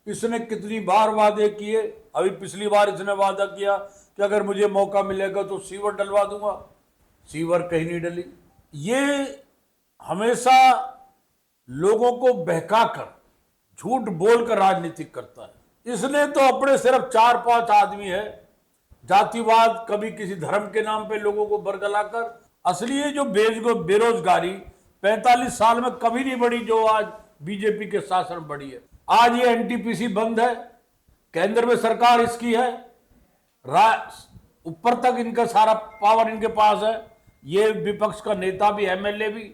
इसने कितनी बार वादे किए। अभी पिछली बार इसने वादा किया कि अगर मुझे मौका मिलेगा तो सीवर डलवा दूंगा, सीवर कहीं नहीं डली। ये हमेशा लोगों को बहकाकर, झूठ बोलकर राजनीति करता है। इसने तो अपने सिर्फ 4-5 आदमी है, जातिवाद, कभी किसी धर्म के नाम पे लोगों को बरगलाकर। असली ये जो बेरोजगारी 45 साल में कभी नहीं बढ़ी जो आज बीजेपी के शासन में बढ़ी है। आज ये एनटीपीसी बंद है, केंद्र में सरकार इसकी है, ऊपर तक इनका सारा पावर इनके पास है। ये विपक्ष का नेता भी, एमएलए भी,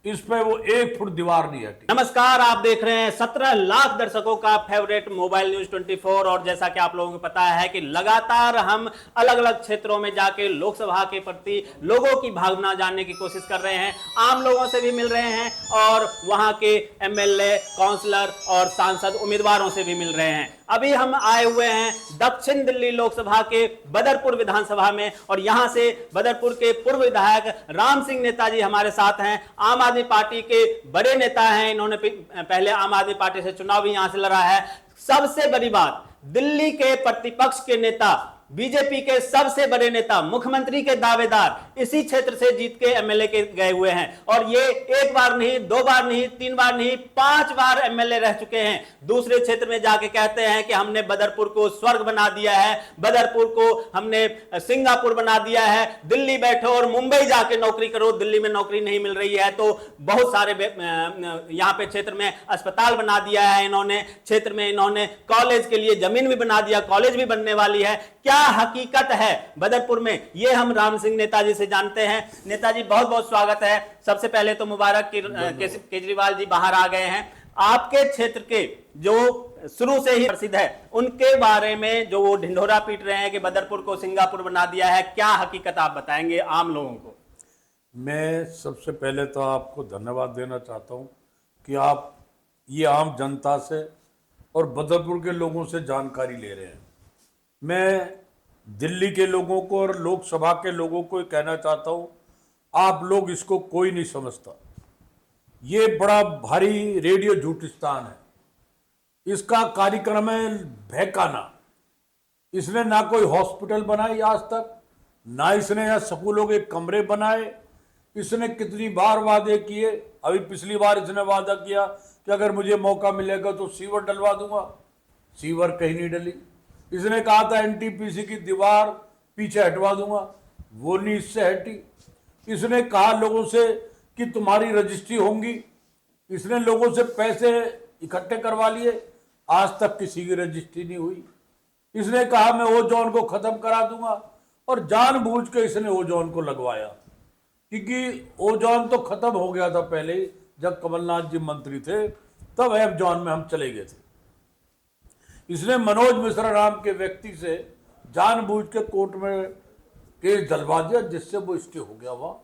इस पे वो 1 फुट दीवार नहीं हटी। नमस्कार, आप देख रहे हैं 17 लाख दर्शकों का फेवरेट मोबाइल न्यूज 24। और जैसा कि आप लोगों को पता है कि लगातार हम अलग अलग क्षेत्रों में जाके लोकसभा के प्रति लोगों की भावना जानने की कोशिश कर रहे हैं, आम लोगों से भी मिल रहे हैं और वहां के एमएलए, काउंसलर और सांसद उम्मीदवारों से भी मिल रहे हैं। अभी हम आए हुए हैं दक्षिण दिल्ली लोकसभा के बदरपुर विधानसभा में और यहां से बदरपुर के पूर्व विधायक राम सिंह नेताजी हमारे साथ हैं। आम आदमी पार्टी के बड़े नेता हैं, इन्होंने पहले आम आदमी पार्टी से चुनाव भी यहां से लड़ा है। सबसे बड़ी बात, दिल्ली के प्रतिपक्ष के नेता, बीजेपी के सबसे बड़े नेता, मुख्यमंत्री के दावेदार इसी क्षेत्र से जीत के एमएलए के गए हुए हैं और ये 1 बार नहीं, 2 बार नहीं, 3 बार नहीं, 5 बार एमएलए रह चुके हैं। दूसरे क्षेत्र में जाके कहते हैं कि हमने बदरपुर को स्वर्ग बना दिया है, बदरपुर को हमने सिंगापुर बना दिया है, दिल्ली बैठो और मुंबई जाके नौकरी करो, दिल्ली में नौकरी नहीं मिल रही है तो बहुत सारे यहाँ पे क्षेत्र में अस्पताल बना दिया है इन्होंने, क्षेत्र में इन्होंने कॉलेज के लिए जमीन भी बना दिया, कॉलेज भी बनने वाली है। क्या हकीकत है बदरपुर में, ये हम राम सिंह नेताजी से जानते हैं। नेताजी, बहुत बहुत स्वागत है। सबसे पहले तो मुबारक केजरीवाल जी बाहर आ गए हैं। आपके क्षेत्र के जो शुरू से ही प्रसिद्ध है उनके बारे में जो वो ढिंढोरा पीट रहे हैं कि बदरपुर को सिंगापुर बना दिया है, क्या हकीकत आप बताएंगे आम लोगों को? मैं सबसे पहले तो आपको धन्यवाद देना चाहता हूं कि आप ये आम जनता से और बदरपुर के लोगों से जानकारी ले रहे हैं। मैं दिल्ली के लोगों को और लोकसभा के लोगों को कहना चाहता हूं, आप लोग इसको कोई नहीं समझता। ये बड़ा भारी रेडियो झूठिस्तान है। इसका कार्यक्रम है बहकाना। इसने ना कोई हॉस्पिटल बनाई आज तक, ना इसने यहाँ स्कूलों के कमरे बनाए। इसने कितनी बार वादे किए। अभी पिछली बार इसने वादा किया कि अगर मुझे मौका मिलेगा तो सीवर डलवा दूंगा, सीवर कहीं नहीं डली। इसने कहा था एनटीपीसी की दीवार पीछे हटवा दूंगा, वो नहीं इससे हटी। इसने कहा लोगों से कि तुम्हारी रजिस्ट्री होंगी, इसने लोगों से पैसे इकट्ठे करवा लिए, आज तक किसी की रजिस्ट्री नहीं हुई। इसने कहा मैं ओजोन को खत्म करा दूंगा और जानबूझ के इसने ओजोन को लगवाया, क्योंकि ओजोन तो खत्म हो गया था पहले ही, जब कमलनाथ जी मंत्री थे तब एमजॉन में हम चले गए थे। इसने मनोज मिश्रा नाम के व्यक्ति से जानबूझ के कोर्ट में केस डलवा दिया, जिससे वो स्टे हो गया वह,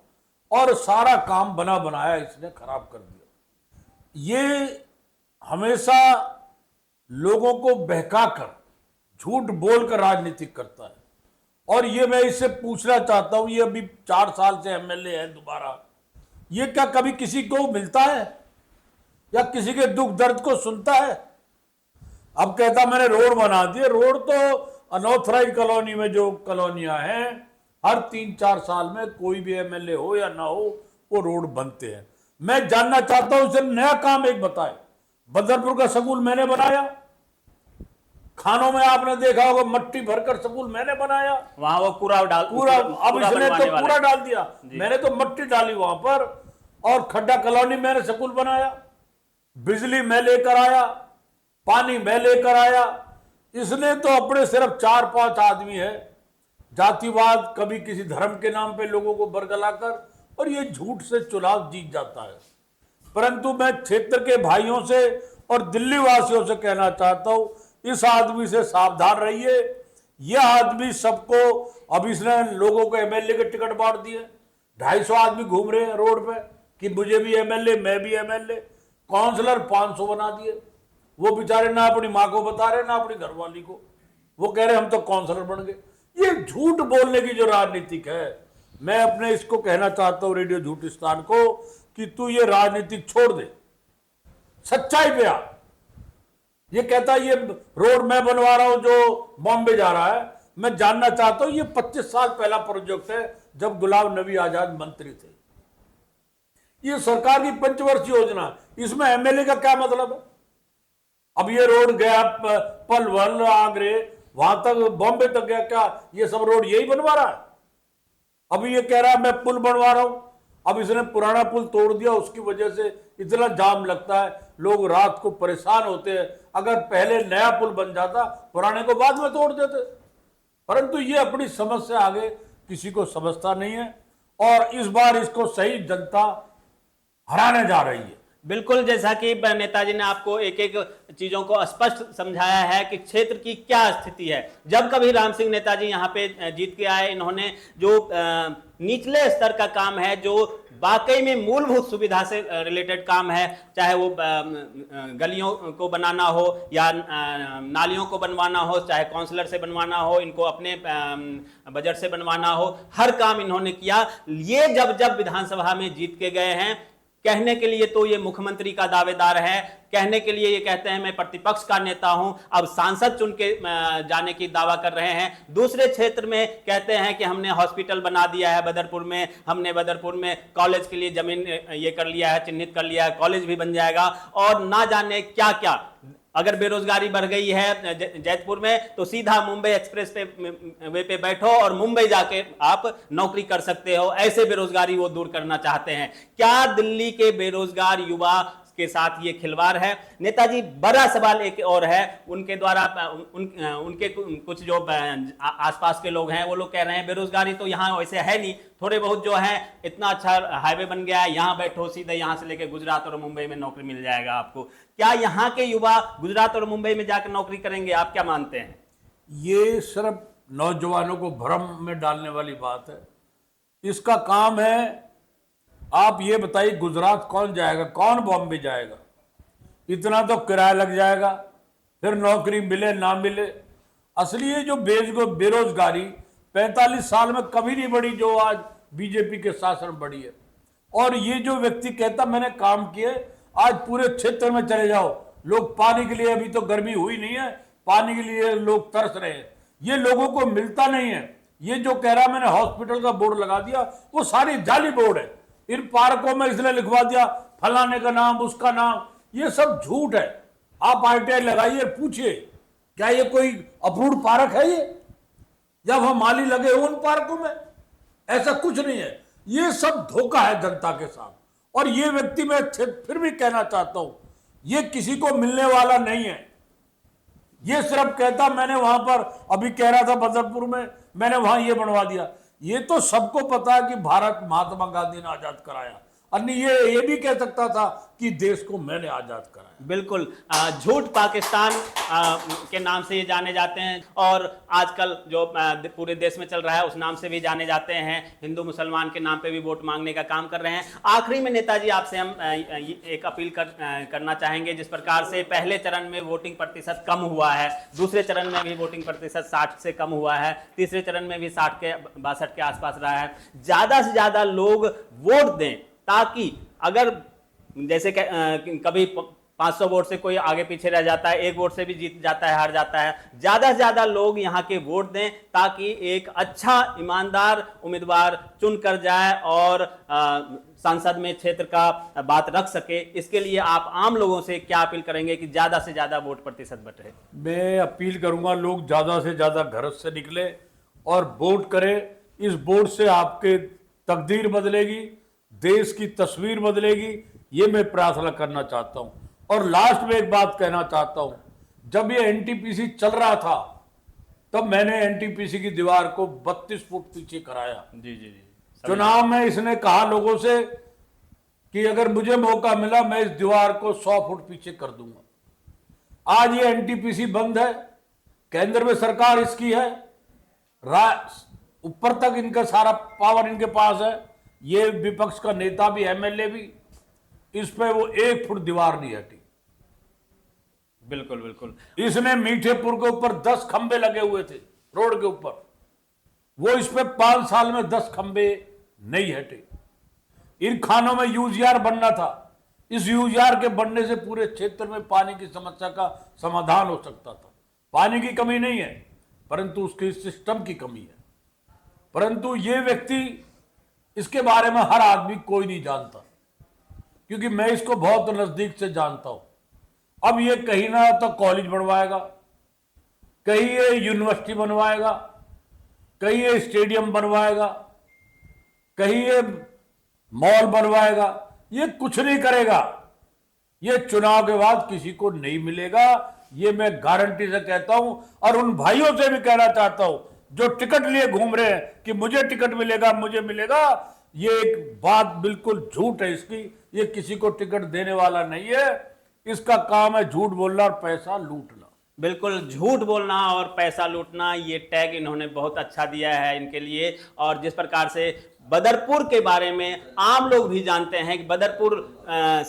और सारा काम बना बनाया इसने खराब कर दिया। ये हमेशा लोगों को बहकाकर, झूठ बोलकर राजनीति करता है। और ये मैं इससे पूछना चाहता हूं, ये अभी 4 साल से एमएलए है दोबारा, ये क्या कभी किसी को मिलता है या किसी के दुख दर्द को सुनता है? अब कहता मैंने रोड बना दिए। रोड तो अनऑथराइज कॉलोनी में जो कॉलोनियां हैं, हर 3-4 साल में कोई भी एमएलए हो या ना हो वो रोड बनते हैं। मैं जानना चाहता हूं, सिर्फ नया काम एक बताए। बदरपुर का स्कूल मैंने बनाया, खानों में आपने देखा होगा मट्टी भरकर स्कूल मैंने बनाया, वहां वो पूरा अब इसने तो पूरा डाल दिया, मैंने तो मट्टी डाली वहां पर। और खड्डा कॉलोनी मैंने स्कूल बनाया, बिजली मैं लेकर आया, पानी मैं लेकर आया। इसने तो अपने सिर्फ 4-5 आदमी है, जातिवाद, कभी किसी धर्म के नाम पे लोगों को बरगलाकर, और ये झूठ से चुनाव जीत जाता है। परंतु मैं क्षेत्र के भाइयों से और दिल्ली वासियों से कहना चाहता हूं, इस आदमी से सावधान रहिए। यह आदमी सबको, अब इसने लोगों को एमएलए के टिकट बांट दिए, 250 आदमी घूम रहे हैं रोड पे कि मुझे भी एमएलए, मैं भी एमएलए। काउंसलर 500 बना दिए। वो बेचारे ना अपनी माँ को बता रहे ना अपनी घरवाली को, वो कह रहे हम तो काउंसलर बन गए। ये झूठ बोलने की जो राजनीतिक है, मैं अपने इसको कहना चाहता हूं रेडियो झूठिस्तान को कि तू ये राजनीतिक छोड़ दे, सच्चाई पे आ। ये कहता है ये रोड मैं बनवा रहा हूं जो बॉम्बे जा रहा है। मैं जानना चाहता हूं, ये 25 साल पहला प्रोजेक्ट है जब गुलाम नबी आजाद मंत्री थे। ये सरकार की पंचवर्षीय योजना, इसमें एमएलए का क्या मतलब है? अब ये रोड गया पलवल आगरे वहां तक बॉम्बे तक गया, क्या ये सब रोड यही बनवा रहा है? अभी ये कह रहा है मैं पुल बनवा रहा हूं। अब इसने पुराना पुल तोड़ दिया, उसकी वजह से इतना जाम लगता है, लोग रात को परेशान होते हैं। अगर पहले नया पुल बन जाता, पुराने को बाद में तोड़ देते। परंतु ये अपनी समझ से आगे किसी को समझता नहीं है, और इस बार इसको सही जनता हराने जा रही है। बिल्कुल, जैसा कि नेताजी ने आपको एक एक चीजों को स्पष्ट समझाया है कि क्षेत्र की क्या स्थिति है। जब कभी राम सिंह नेताजी यहाँ पे जीत के आए, इन्होंने जो निचले स्तर का काम है, जो वाकई में मूलभूत सुविधा से रिलेटेड काम है, चाहे वो गलियों को बनाना हो या नालियों को बनवाना हो, चाहे काउंसलर से बनवाना हो, इनको अपने बजट से बनवाना हो, हर काम इन्होंने किया। ये जब जब विधानसभा में जीत के गए हैं, कहने के लिए तो ये मुख्यमंत्री का दावेदार है, कहने के लिए ये कहते हैं मैं प्रतिपक्ष का नेता हूं, अब सांसद चुन के जाने की दावा कर रहे हैं। दूसरे क्षेत्र में कहते हैं कि हमने हॉस्पिटल बना दिया है बदरपुर में, हमने बदरपुर में कॉलेज के लिए जमीन ये कर लिया है, चिन्हित कर लिया है, कॉलेज भी बन जाएगा, और ना जाने क्या क्या। अगर बेरोजगारी बढ़ गई है जैतपुर में, तो सीधा मुंबई एक्सप्रेस वे पे बैठो और मुंबई जाके आप नौकरी कर सकते हो। ऐसे बेरोजगारी वो दूर करना चाहते हैं। क्या दिल्ली के बेरोजगार युवा के साथ ये खिलवाड़ है? नेताजी, बड़ा सवाल एक और है, उनके द्वारा उनके कुछ जो आसपास के लोग हैं वो लोग कह रहे हैं बेरोजगारी तो यहाँ वैसे है नहीं, थोड़े बहुत जो है, इतना अच्छा हाईवे बन गया है, यहाँ बैठो सीधे यहाँ से लेके गुजरात और मुंबई में नौकरी मिल जाएगा आपको। क्या यहाँ के युवा गुजरात और मुंबई में जाकर नौकरी करेंगे? आप क्या मानते हैं? ये सिर्फ नौजवानों को भ्रम में डालने वाली बात है। इसका काम है, आप ये बताइए गुजरात कौन जाएगा, कौन बॉम्बे जाएगा? इतना तो किराया लग जाएगा, फिर नौकरी मिले ना मिले। असली ये जो बेरोजगारी 45 साल में कभी नहीं बढ़ी जो आज बीजेपी के शासन में बढ़ी है। और ये जो व्यक्ति कहता मैंने काम किए, आज पूरे क्षेत्र में चले जाओ, लोग पानी के लिए, अभी तो गर्मी हुई नहीं है, पानी के लिए लोग तरस रहे हैं, ये लोगों को मिलता नहीं है। ये जो कह रहा मैंने हॉस्पिटल का बोर्ड लगा दिया, वो सारी जाली बोर्ड है। इन पार्कों में इसलिए लिखवा दिया फलाने का नाम, उसका नाम, ये सब झूठ है। आप आरटीआई लगाइए, पूछिए क्या ये कोई अप्रूव्ड पार्क है ये, या वह माली लगे हो उन पार्कों में? ऐसा कुछ नहीं है। ये सब धोखा है जनता के साथ। और ये व्यक्ति, मैं फिर भी कहना चाहता हूं, ये किसी को मिलने वाला नहीं है। ये सिर्फ कहता मैंने वहां पर, अभी कह रहा था बदरपुर में मैंने वहां ये बनवा दिया। ये तो सबको पता है कि भारत महात्मा गांधी ने आजाद कराया, अन्य ये भी कह सकता था कि देश को मैंने आजाद कराया। बिल्कुल, झूठ पाकिस्तान के नाम से ये जाने जाते हैं, और आजकल जो पूरे देश में चल रहा है उस नाम से भी जाने जाते हैं। हिंदू मुसलमान के नाम पे भी वोट मांगने का काम कर रहे हैं। आखिरी में नेताजी, आपसे हम एक अपील करना चाहेंगे। जिस प्रकार से पहले चरण में वोटिंग प्रतिशत कम हुआ है, दूसरे चरण में भी वोटिंग प्रतिशत 60 से कम हुआ है, तीसरे चरण में भी 60 के 62 के आसपास रहा है। ज्यादा से ज्यादा लोग वोट दें, ताकि अगर जैसे कभी 500 वोट से कोई आगे पीछे रह जाता है, 1 वोट से भी जीत जाता है, हार जाता है, ज्यादा से ज्यादा लोग यहाँ के वोट दें, ताकि एक अच्छा ईमानदार उम्मीदवार चुन कर जाए और संसद में क्षेत्र का बात रख सके। इसके लिए आप आम लोगों से क्या अपील करेंगे कि ज्यादा से ज्यादा वोट प्रतिशत बढ़े? मैं अपील करूंगा, लोग ज्यादा से ज्यादा घर से निकले और वोट करें। इस वोट से आपके तकदीर बदलेगी, देश की तस्वीर बदलेगी, ये मैं प्रार्थना करना चाहता हूं। और लास्ट में एक बात कहना चाहता हूं, जब ये एनटीपीसी चल रहा था तब मैंने एनटीपीसी की दीवार को 32 फुट पीछे कराया। जी। चुनाव में इसने कहा लोगों से कि अगर मुझे मौका मिला मैं इस दीवार को 100 फुट पीछे कर दूंगा। आज ये एनटीपीसी बंद है, केंद्र में सरकार इसकी है, ऊपर तक इनका सारा पावर इनके पास है। ये विपक्ष का नेता भी, एमएलए भी, इस पे वो 1 फुट दीवार नहीं हटी। बिल्कुल। इसने मीठेपुर के ऊपर 10 खंबे लगे हुए थे रोड के ऊपर, वो इस पे 5 साल में 10 खंबे नहीं हटे। इन खानों में यूजीआर बनना था, इस यूआर के बनने से पूरे क्षेत्र में पानी की समस्या का समाधान हो सकता था। पानी की कमी नहीं है, परंतु उसके सिस्टम की कमी है। परंतु ये व्यक्ति, इसके बारे में हर आदमी कोई नहीं जानता, क्योंकि मैं इसको बहुत नजदीक से जानता हूं। अब ये कहीं ना तो कॉलेज बनवाएगा, कहीं ये यूनिवर्सिटी बनवाएगा, कहीं ये स्टेडियम बनवाएगा, कहीं ये मॉल बनवाएगा। ये कुछ नहीं करेगा। ये चुनाव के बाद किसी को नहीं मिलेगा, ये मैं गारंटी से कहता हूं। और उन भाइयों से भी कहना चाहता हूं जो टिकट लिए घूम रहे हैं कि मुझे टिकट मिलेगा, मुझे मिलेगा, ये एक बात बिल्कुल झूठ है इसकी। ये किसी को टिकट देने वाला नहीं है। इसका काम है झूठ बोलना और पैसा लूटना। बिल्कुल, झूठ बोलना और पैसा लूटना, ये टैग इन्होंने बहुत अच्छा दिया है इनके लिए। और जिस प्रकार से बदरपुर के बारे में आम लोग भी जानते हैं कि बदरपुर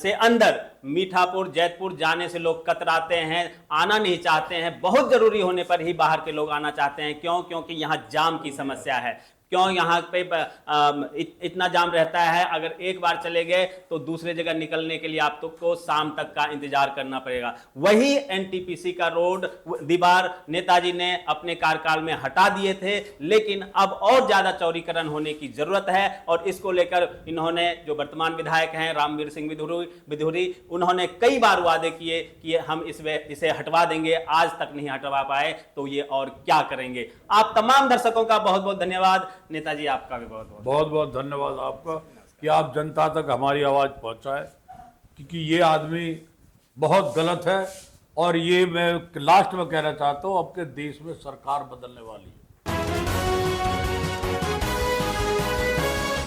से अंदर मीठापुर, जैतपुर जाने से लोग कतराते हैं, आना नहीं चाहते हैं। बहुत जरूरी होने पर ही बाहर के लोग आना चाहते हैं। क्यों? क्योंकि यहाँ जाम की समस्या है। क्यों यहाँ पे इतना जाम रहता है? अगर एक बार चले गए तो दूसरे जगह निकलने के लिए आप तो को शाम तक का इंतजार करना पड़ेगा। वही एनटीपीसी का रोड दीवार नेताजी ने अपने कार्यकाल में हटा दिए थे, लेकिन अब और ज्यादा चौड़ीकरण होने की जरूरत है। और इसको लेकर इन्होंने, जो वर्तमान विधायक हैं रामवीर सिंह बिधूरी, उन्होंने कई बार वादे किए कि हम इसे हटवा देंगे, आज तक नहीं हटवा पाए, तो ये और क्या करेंगे। आप तमाम दर्शकों का बहुत बहुत धन्यवाद। नेताजी आपका भी बहुत बहुत धन्यवाद आपका कि आप जनता तक हमारी आवाज पहुंचाए, क्योंकि ये आदमी बहुत गलत है। और ये मैं लास्ट में कहना चाहता हूं, आपके देश में सरकार बदलने वाली है।